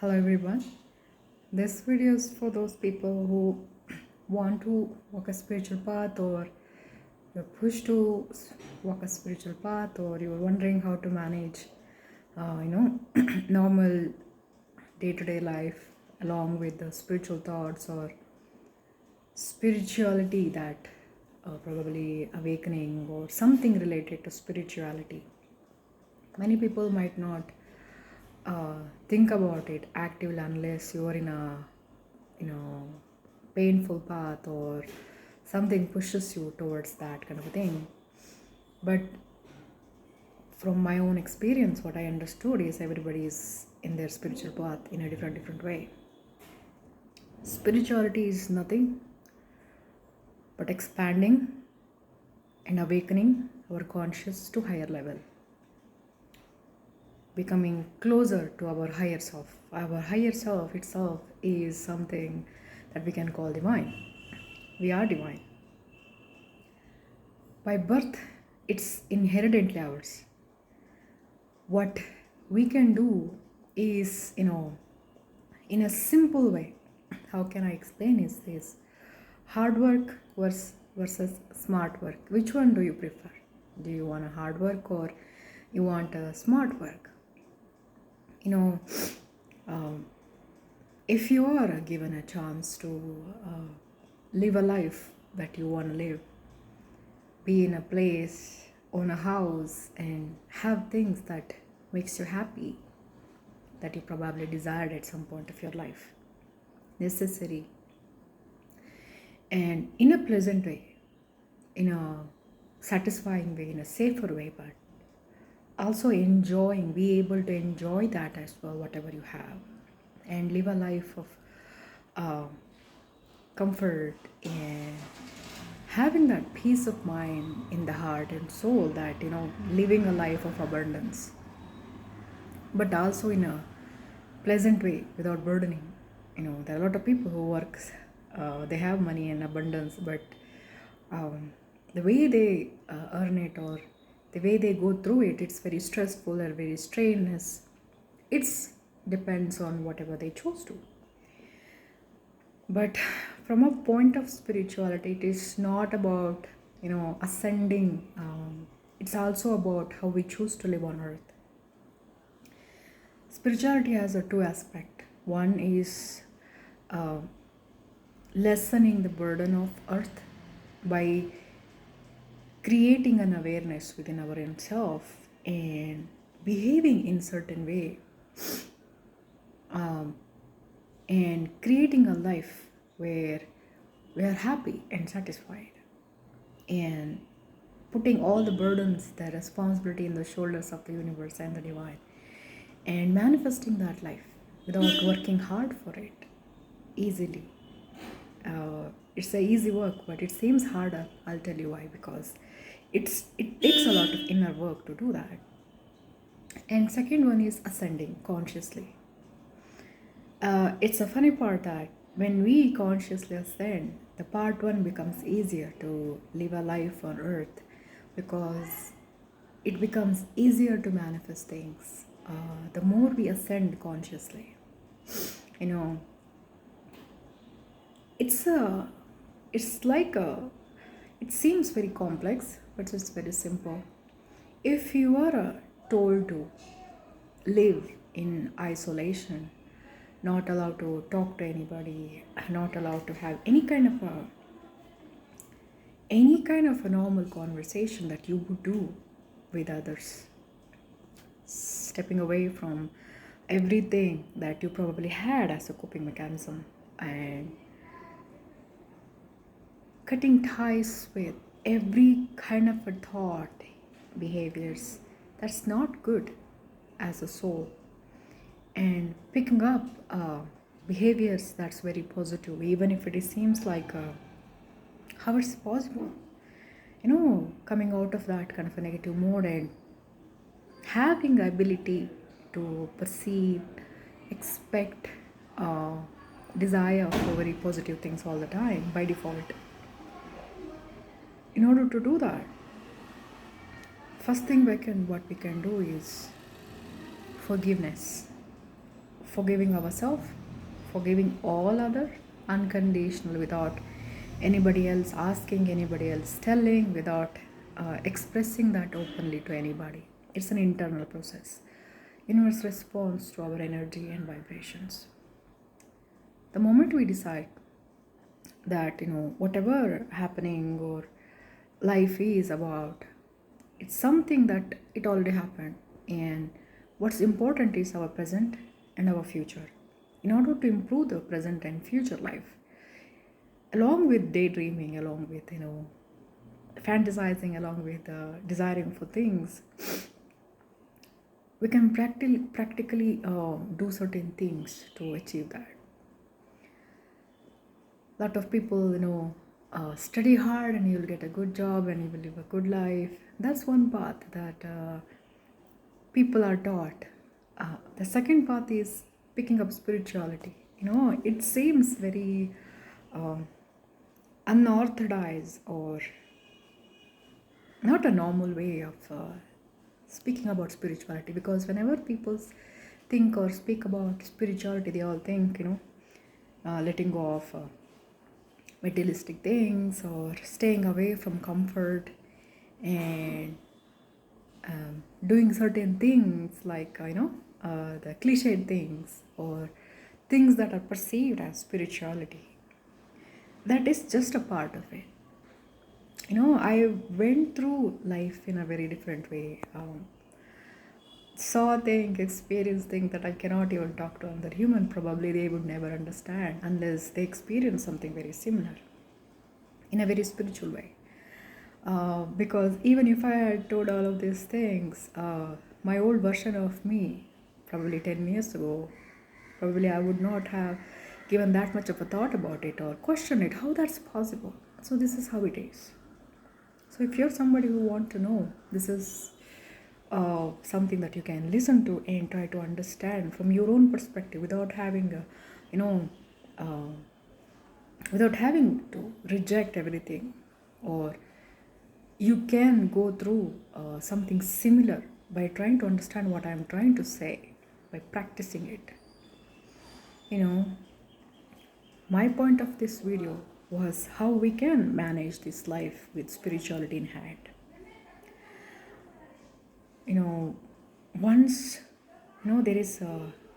Hello everyone. This video is for those people who want to walk a spiritual path, or you're pushed to walk a spiritual path, or you're wondering how to manage, normal day-to-day life along with the spiritual thoughts or spirituality that probably awakening or something related to spirituality. Many people might not think about it actively unless you're in a painful path or something pushes you towards that kind of a thing. But from my own experience, what I understood is everybody is in their spiritual path in a different way. Spirituality is nothing but expanding and awakening our conscious to higher level, becoming closer to our higher self. Our higher self itself is something that we can call divine. We are divine. By birth, it's inherently ours. What we can do is, in a simple way, how can I explain is this: hard work versus smart work. Which one do you prefer? Do you want a hard work or you want a smart work? If you are given a chance to live a life that you want to live, be in a place, own a house, and have things that makes you happy, that you probably desired at some point of your life, necessary, and in a pleasant way, in a satisfying way, in a safer way, but also be able to enjoy that as well, whatever you have, and live a life of comfort and having that peace of mind in the heart and soul, that living a life of abundance, but also in a pleasant way without burdening. There are a lot of people who work, they have money in abundance, but the way they earn it, or the way they go through it, it's very stressful or very strenuous. It depends on whatever they choose to. But from a point of spirituality, it is not about ascending. It's also about how we choose to live on earth. Spirituality has a two aspect. One is lessening the burden of earth by creating an awareness within our own self and behaving in certain way, and creating a life where we are happy and satisfied, and putting all the burdens, the responsibility in the shoulders of the universe and the divine, and manifesting that life without working hard for it easily. It's a easy work, but it seems harder. I'll tell you why. Because it takes a lot of inner work to do that. And second one is ascending consciously. It's a funny part that when we consciously ascend, the part one becomes easier to live a life on earth, because it becomes easier to manifest things. The more we ascend consciously, it seems very complex, but it's very simple. If you are told to live in isolation, not allowed to talk to anybody, not allowed to have any kind of a normal conversation that you would do with others, stepping away from everything that you probably had as a coping mechanism, and cutting ties with every kind of a thought, behaviors that's not good as a soul, and picking up behaviors that's very positive, even if it seems like how it's possible, coming out of that kind of a negative mode and having the ability to perceive, expect, desire for very positive things all the time by default. In order to do that, what we can do is forgiveness. forgiving ourselves, forgiving all other unconditional, without anybody else asking, anybody else telling, without expressing that openly to anybody. It's an internal process. Universe responds to our energy and vibrations. The moment we decide that, whatever happening or life is about, it's something that it already happened, and what's important is our present and our future. In order to improve the present and future life, along with daydreaming, along with fantasizing, along with desiring for things, we can practically do certain things to achieve that. A lot of people study hard and you'll get a good job and you will live a good life. That's one path that people are taught. The second path is picking up spirituality. It seems very unorthodox or not a normal way of speaking about spirituality, because whenever people think or speak about spirituality, they all think, letting go of materialistic things or staying away from comfort and doing certain things like, the cliched things or things that are perceived as spirituality. That is just a part of it. I went through life in a very different way. Saw things, experienced things that I cannot even talk to another human. Probably they would never understand unless they experience something very similar in a very spiritual way. Because even if I had told all of these things, my old version of me, probably 10 years ago, probably I would not have given that much of a thought about it or questioned it, how that's possible. So this is how it is. So if you're somebody who want to know, this is something that you can listen to and try to understand from your own perspective without having without having to reject everything, or you can go through something similar by trying to understand what I'm trying to say, by practicing it. My point of this video was how we can manage this life with spirituality in hand. Once there is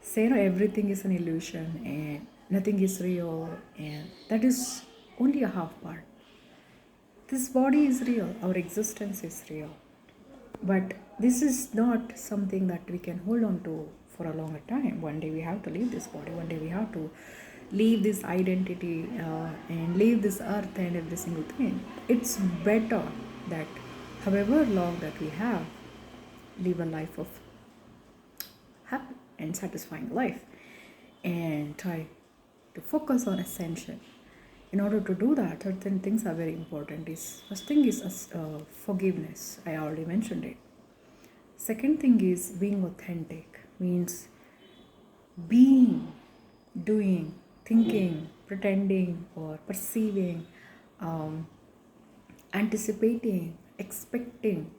say everything is an illusion and nothing is real, and that is only a half part. This body is real, our existence is real, but this is not something that we can hold on to for a longer time. One day we have to leave this body, one day we have to leave this identity and leave this earth and every single thing. It's better that however long that we have, live a life of happy and satisfying life and try to focus on ascension. In order to do that, certain things are very important. First thing is forgiveness. I already mentioned it. Second thing is being authentic, means being, doing, thinking, pretending or perceiving, anticipating, expecting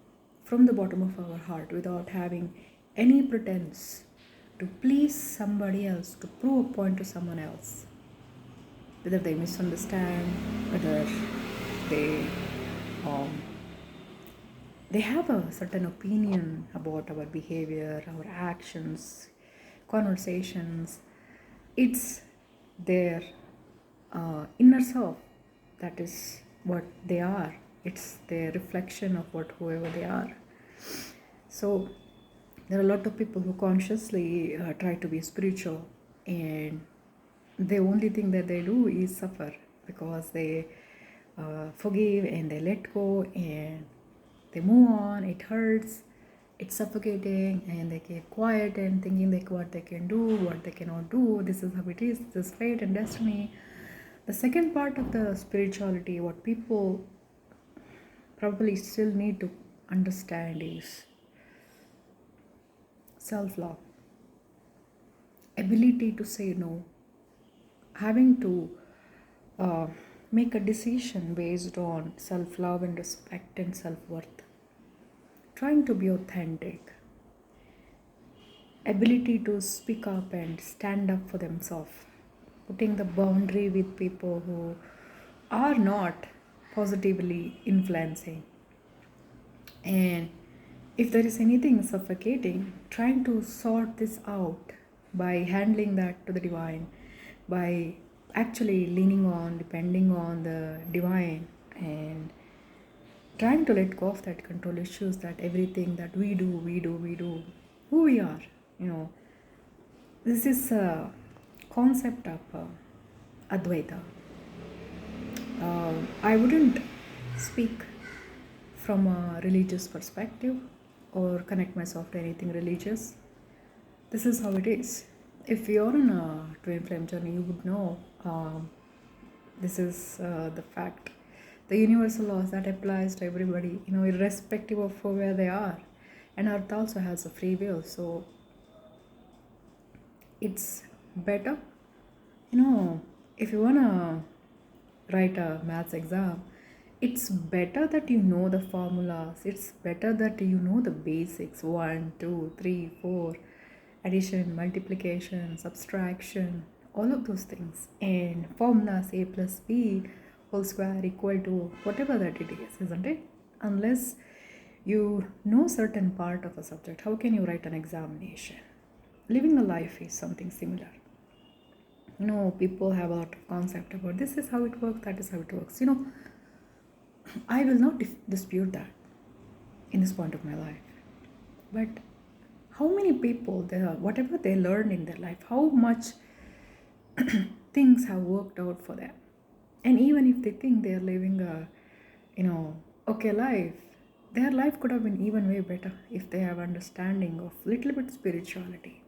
from the bottom of our heart without having any pretense to please somebody else, to prove a point to someone else. Whether they misunderstand, whether they have a certain opinion about our behavior, our actions, conversations. It's their inner self. That is what they are. It's their reflection of whoever they are. So there are a lot of people who consciously try to be spiritual, and the only thing that they do is suffer, because they forgive and they let go and they move on. It hurts, it's suffocating, and they keep quiet and thinking like what they can do, what they cannot do. This is how it is, this is fate and destiny. The second part of the spirituality, what people probably still need to understand, is self-love, ability to say no, having to make a decision based on self-love and respect and self-worth, trying to be authentic, ability to speak up and stand up for themselves, putting the boundary with people who are not positively influencing. And if there is anything suffocating, trying to sort this out by handling that to the divine, by actually leaning on, depending on the divine, and trying to let go of that control issues, that everything that we do, who we are, you know, this is a concept of Advaita. I wouldn't speak from a religious perspective or connect myself to anything religious. This is how it is. If you're on a twin flame journey, you would know this is the fact. The universal laws that applies to everybody, you know, irrespective of where they are. And Earth also has a free will, so it's better, you know, if you wanna write a maths exam, it's better that you know the formulas. It's better that you know the basics: 1, 2, 3, 4, addition, multiplication, subtraction, all of those things. And formulas: a plus b whole square equal to whatever that it is, isn't it? Unless you know certain part of a subject, how can you write an examination? Living a life is something similar. You know, people have a lot of concept about this is how it works, that is how it works. You know, I will not dispute that in this point of my life. But how many people, whatever they learned in their life, how much things have worked out for them? And even if they think they are living a, you know, okay life, their life could have been even way better if they have understanding of little bit spirituality.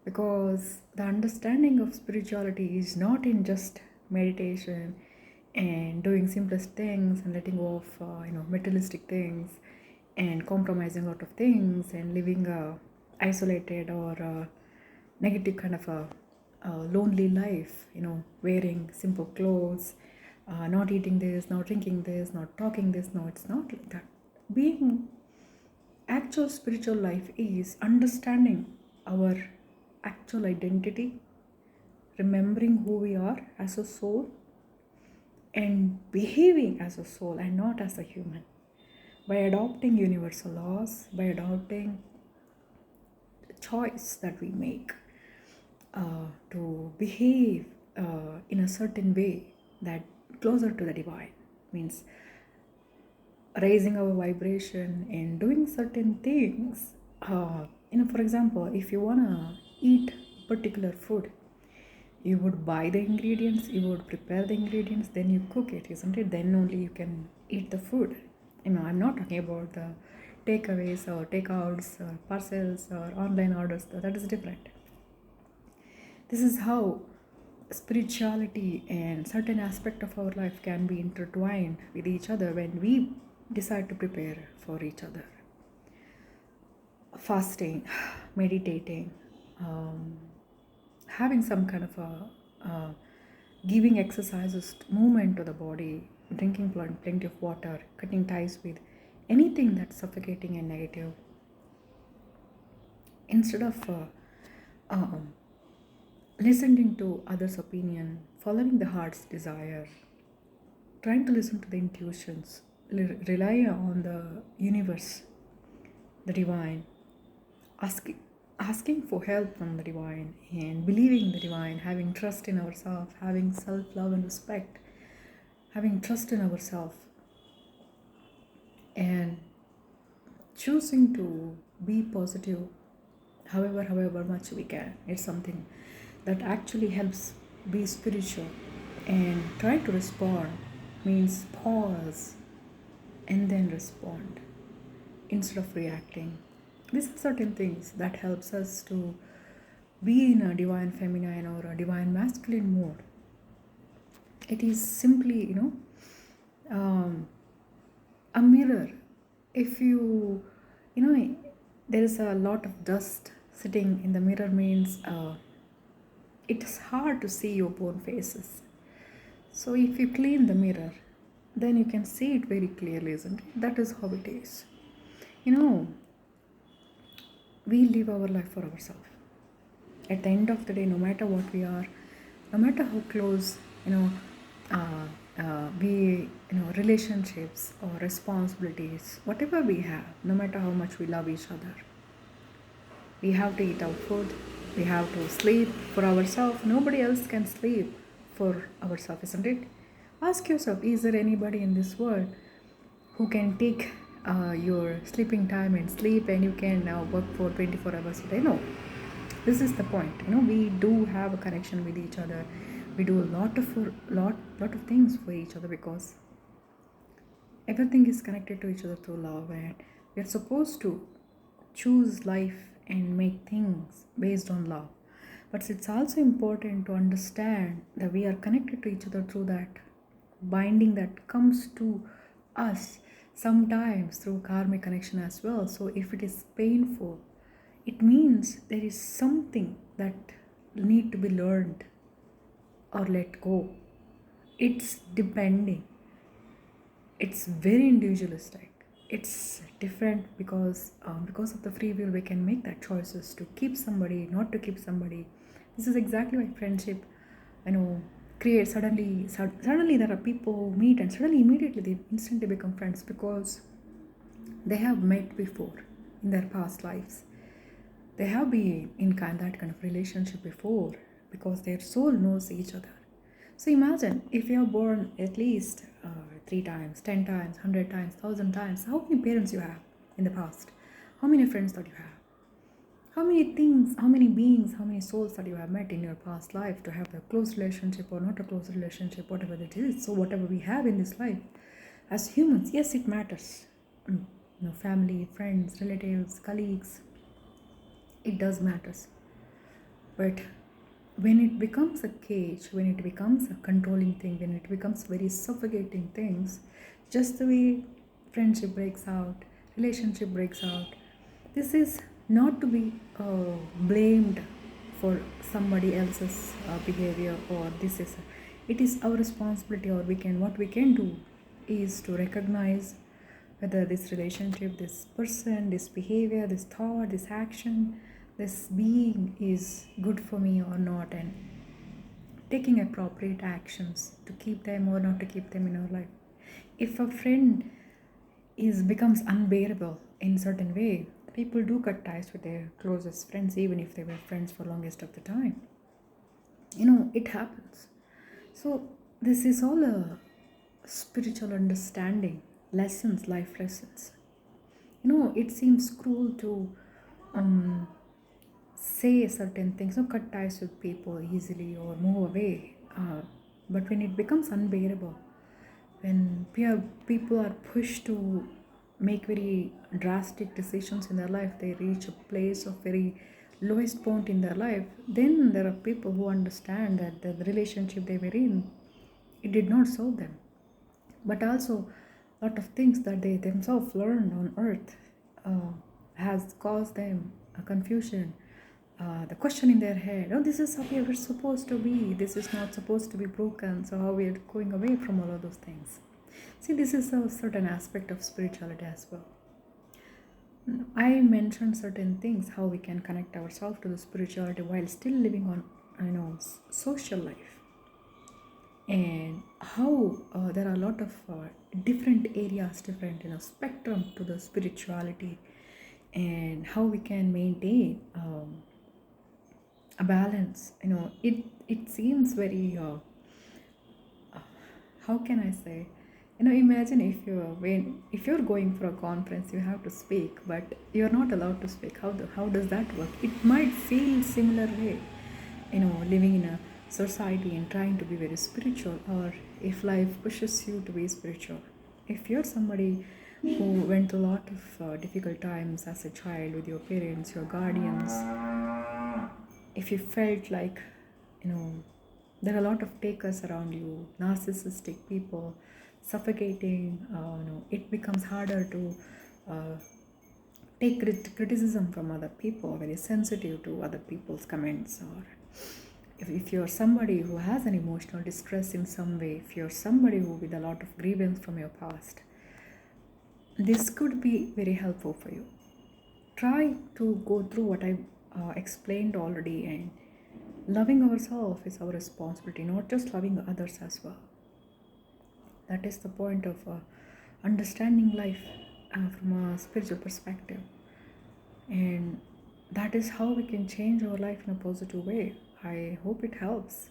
Because the understanding of spirituality is not in just meditation and doing simplest things and letting go of you know, materialistic things and compromising a lot of things and living a isolated or a negative kind of a lonely life, you know, wearing simple clothes, not eating this, not drinking this, not talking this. No, it's not like that. Being actual spiritual life is understanding our actual identity, remembering who we are as a soul, and behaving as a soul and not as a human, by adopting universal laws, by adopting the choice that we make to behave in a certain way that closer to the divine, means raising our vibration and doing certain things. You know, for example, if you want to eat particular food, you would buy the ingredients, you would prepare the ingredients, then you cook it, isn't it? Then only you can eat the food. You know, I'm not talking about the takeaways or takeouts or parcels or online orders. That is different. This is how spirituality and certain aspect of our life can be intertwined with each other when we decide to prepare for each other. Fasting, meditating, having some kind of a giving exercises, movement to the body, drinking plenty of water, cutting ties with anything that's suffocating and negative, instead of listening to others' opinion, following the heart's desire, trying to listen to the intuitions, rely on the universe, the divine, asking for help from the divine and believing the divine, having trust in ourselves, having self-love and respect, having trust in ourselves, and choosing to be positive however much we can. It's something that actually helps be spiritual. And try to respond means pause and then respond instead of reacting. These are certain things that helps us to be in a divine feminine or a divine masculine mode. It is simply, you know, a mirror. If you know, there is a lot of dust sitting in the mirror, means it is hard to see your own faces. So if you clean the mirror, then you can see it very clearly, isn't it? That is how it is. You know, we live our life for ourselves. At the end of the day, no matter what we are, no matter how close, you know, we, relationships or responsibilities, whatever we have, no matter how much we love each other, we have to eat our food, we have to sleep for ourselves. Nobody else can sleep for ourselves, isn't it? Ask yourself, is there anybody in this world who can take your sleeping time and sleep, and you can work for 24 hours a day? No. This is the point. We do have a connection with each other. We do a lot of things for each other, because everything is connected to each other through love, and we are supposed to choose life and make things based on love. But it's also important to understand that we are connected to each other through that binding that comes to us sometimes through karmic connection as well. So if it is painful, it means there is something that need to be learned or let go. It's depending. It's very individualistic. It's different because of the free will we can make that choices to keep somebody, not to keep somebody. This is exactly why friendship, create suddenly there are people who meet and suddenly immediately they instantly become friends, because they have met before in their past lives. They have been in that kind of relationship before, because their soul knows each other. So imagine if you are born at least 3 times, 10 times, 100 times, 1,000 times. How many parents you have in the past? How many friends that you have? How many things, how many beings, how many souls that you have met in your past life to have a close relationship or not a close relationship, whatever it is. So whatever we have in this life, as humans, yes, it matters. Family, friends, relatives, colleagues, it does matters. But when it becomes a cage, when it becomes a controlling thing, when it becomes very suffocating things, just the way friendship breaks out, relationship breaks out, this is not to be blamed for somebody else's behavior, or it is our responsibility, or what we can do is to recognize whether this relationship, this person, this behavior, this thought, this action, this being is good for me or not, and taking appropriate actions to keep them or not to keep them in our life. If a friend becomes unbearable in certain way, people do cut ties with their closest friends, even if they were friends for longest of the time. It happens. So this is all a spiritual understanding, lessons, life lessons. It seems cruel to say certain things, cut ties with people easily or move away. But when it becomes unbearable, when people are pushed to make very drastic decisions in their life, they reach a place of very lowest point in their life, then there are people who understand that the relationship they were in, it did not serve them. But also a lot of things that they themselves learned on earth has caused them a confusion, the question in their head, oh, this is how we were supposed to be, this is not supposed to be broken, so how we are going away from all of those things. See, this is a certain aspect of spirituality as well. I mentioned certain things, how we can connect ourselves to the spirituality while still living on social life, and how there are a lot of different areas, different spectrum to the spirituality, and how we can maintain a balance. It seems very how can I say, imagine if you're going for a conference, you have to speak, but you're not allowed to speak. How does that work? It might feel similar way, living in a society and trying to be very spiritual, or if life pushes you to be spiritual. If you're somebody who went through a lot of difficult times as a child with your parents, your guardians, if you felt like, there are a lot of takers around you, narcissistic people, suffocating, it becomes harder to take criticism from other people, very sensitive to other people's comments, or if you're somebody who has an emotional distress in some way, if you're somebody who with a lot of grievance from your past, this could be very helpful for you. try to go through what I explained already, and loving ourselves is our responsibility, not just loving others as well. That is the point of understanding life from a spiritual perspective. And that is how we can change our life in a positive way. I hope it helps.